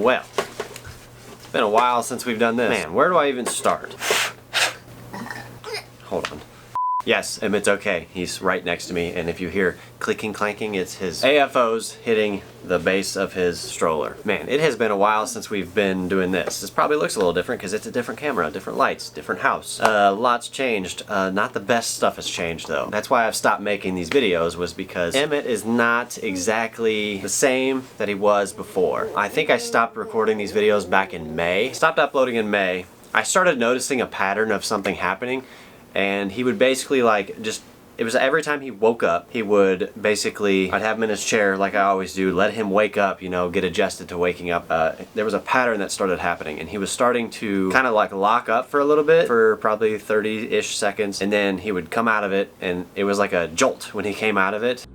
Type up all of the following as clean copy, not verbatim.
Well, it's been a while since we've done this. Man, where do I even start? Hold on. Yes, Emmett's okay. He's right next to me, and if you hear clicking, clanking, it's his AFOs hitting the base of his stroller. Man, it has been a while since we've been doing this. This probably looks a little different because it's a different camera, different lights, different house. Lots changed. Not the best stuff has changed though. That's why I've stopped making these videos, was because Emmett is not exactly the same that he was before. I think I stopped recording these videos back in May. Stopped uploading in May. I started noticing a pattern of something happening. And he would basically it was every time he woke up, he would basically, I'd have him in his chair like I always do, let him wake up, you know, get adjusted to waking up. There was a pattern that started happening, and he was starting to kind of like lock up for a little bit, for probably 30-ish seconds, and then he would come out of it, and it was like a jolt when he came out of it.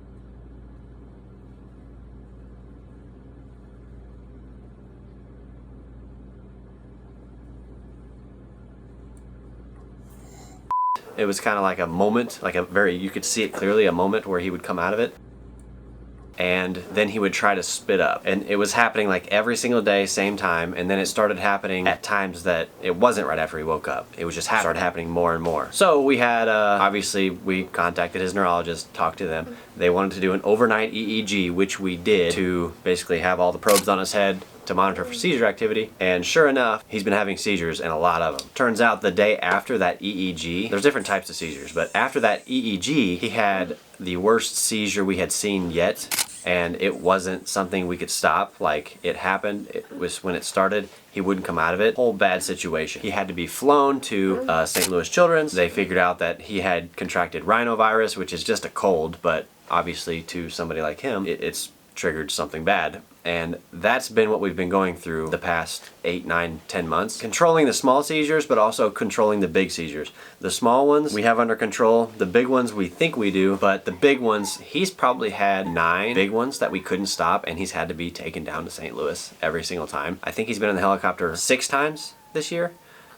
It was kind of like a moment, like you could see it clearly, a moment where he would come out of it. And then he would try to spit up. And it was happening like every single day, same time. And then it started happening at times that it wasn't right after he woke up. It was just started happening more and more. So we had, obviously, we contacted his neurologist, talked to them. They wanted to do an overnight EEG, which we did, to basically have all the probes on his head to monitor for seizure activity, and sure enough, he's been having seizures, and a lot of them. Turns out the day after that EEG, there's different types of seizures, but after that EEG, he had the worst seizure we had seen yet, and it wasn't something we could stop. Like, it happened, it was when it started, he wouldn't come out of it. Whole bad situation. He had to be flown to St. Louis Children's. They figured out that he had contracted rhinovirus, which is just a cold, but obviously to somebody like him, it's triggered something bad. And that's been what we've been going through the past 8, 9, 10 months. Controlling the small seizures, but also controlling the big seizures. The small ones we have under control. The big ones we think we do, but the big ones, he's probably had 9 big ones that we couldn't stop, and he's had to be taken down to St. Louis every single time. I think he's been in the helicopter 6 times this year.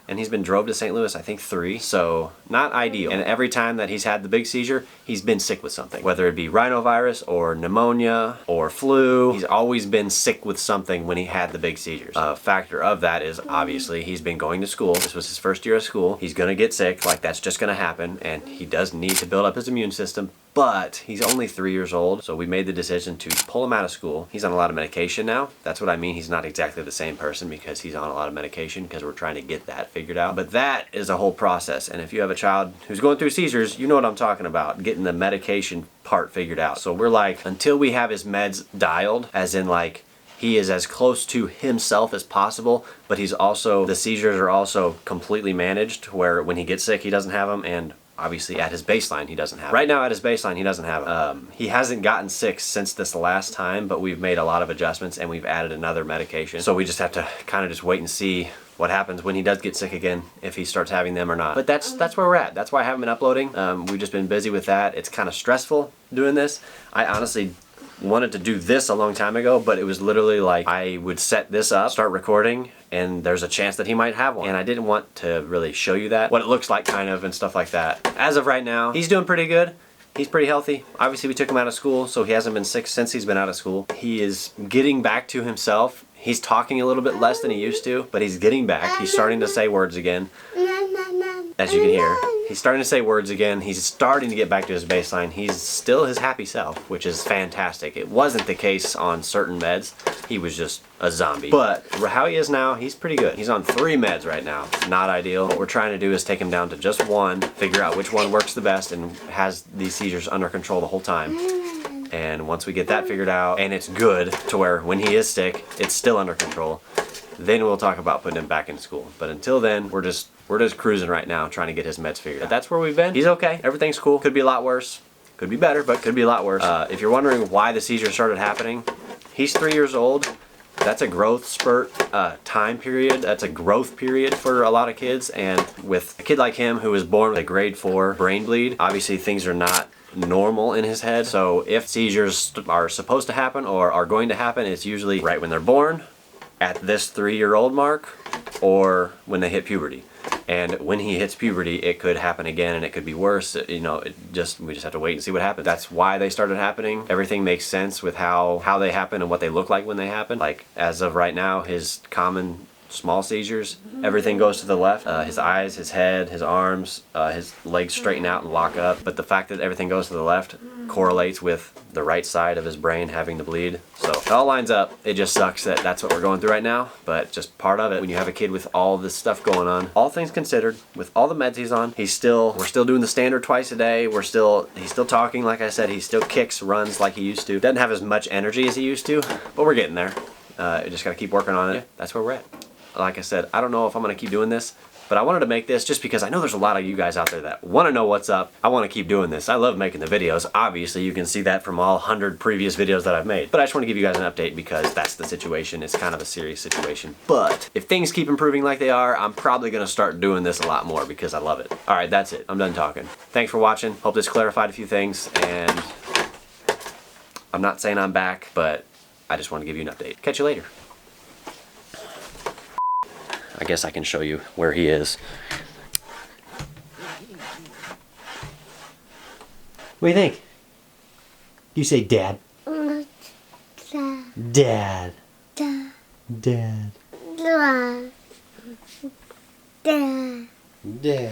And he's been drove to St. Louis, I think 3, so not ideal. And every time that he's had the big seizure, he's been sick with something. Whether it be rhinovirus or pneumonia or flu, he's always been sick with something when he had the big seizures. A factor of that is obviously he's been going to school. This was his first year of school. He's gonna get sick, like that's just gonna happen, and he does need to build up his immune system. But he's only 3 years old, so we made the decision to pull him out of school. He's on a lot of medication now. That's what I mean. He's not exactly the same person because he's on a lot of medication, because we're trying to get that figured out. But that is a whole process, and if you have a child who's going through seizures, you know what I'm talking about, getting the medication part figured out. So we're like, until we have his meds dialed, as in like, he is as close to himself as possible, but he's also, the seizures are also completely managed, where when he gets sick, he doesn't have them, and obviously at his baseline he doesn't have it. Right now at his baseline he doesn't have it. He hasn't gotten sick since this last time, but we've made a lot of adjustments and we've added another medication. So we just have to kind of just wait and see what happens when he does get sick again, if he starts having them or not. But that's where we're at. That's why I haven't been uploading. We've just been busy with that. It's kind of stressful doing this. I honestly wanted to do this a long time ago, but it was literally like I would set this up, start recording, and there's a chance that he might have one. And I didn't want to really show you that, what it looks like kind of and stuff like that. As of right now, he's doing pretty good. He's pretty healthy. Obviously we took him out of school, so he hasn't been sick since he's been out of school. He is getting back to himself. He's talking a little bit less than he used to, but he's getting back. He's starting to say words again. As you can hear, he's starting to say words again. He's starting to get back to his baseline. He's still his happy self, which is fantastic. It wasn't the case on certain meds. He was just a zombie. But how he is now, he's pretty good. He's on 3 meds right now. Not ideal. What we're trying to do is take him down to just 1, figure out which one works the best and has these seizures under control the whole time. And once we get that figured out, and it's good to where when he is sick, it's still under control, then we'll talk about putting him back in school. But until then, we're just cruising right now, trying to get his meds figured out. But that's where we've been. He's okay. Everything's cool. Could be a lot worse. Could be better, but could be a lot worse. If you're wondering why the seizures started happening, he's 3 years old. That's a growth spurt time period. That's a growth period for a lot of kids. And with a kid like him who was born with a grade 4 brain bleed, obviously things are not normal in his head. So if seizures are supposed to happen or are going to happen, it's usually right when they're born, at this 3-year-old mark, or when they hit puberty. And when he hits puberty, it could happen again and it could be worse. You know, we just have to wait and see what happens. That's why they started happening. Everything makes sense with how they happen and what they look like when they happen. Like as of right now, his common small seizures, everything goes to the left. His eyes, his head, his arms, his legs straighten out and lock up. But the fact that everything goes to the left correlates with the right side of his brain having to bleed. So it all lines up. It just sucks that that's what we're going through right now, but just part of it. When you have a kid with all this stuff going on, all things considered, with all the meds he's on, we're still doing the standard twice a day. He's still talking, like I said. He still kicks, runs like he used to. Doesn't have as much energy as he used to, but we're getting there. Just gotta keep working on it. Yeah. That's where we're at. Like I said, I don't know if I'm gonna keep doing this, but I wanted to make this just because I know there's a lot of you guys out there that want to know what's up. I want to keep doing this. I love making the videos. Obviously, you can see that from all 100 previous videos that I've made. But I just want to give you guys an update because that's the situation. It's kind of a serious situation. But if things keep improving like they are, I'm probably going to start doing this a lot more because I love it. All right, that's it. I'm done talking. Thanks for watching. Hope this clarified a few things. And I'm not saying I'm back, but I just want to give you an update. Catch you later. I guess I can show you where he is. What do you think? You say dad. Dad. Dad. Dad. Dad. Dad. Dad.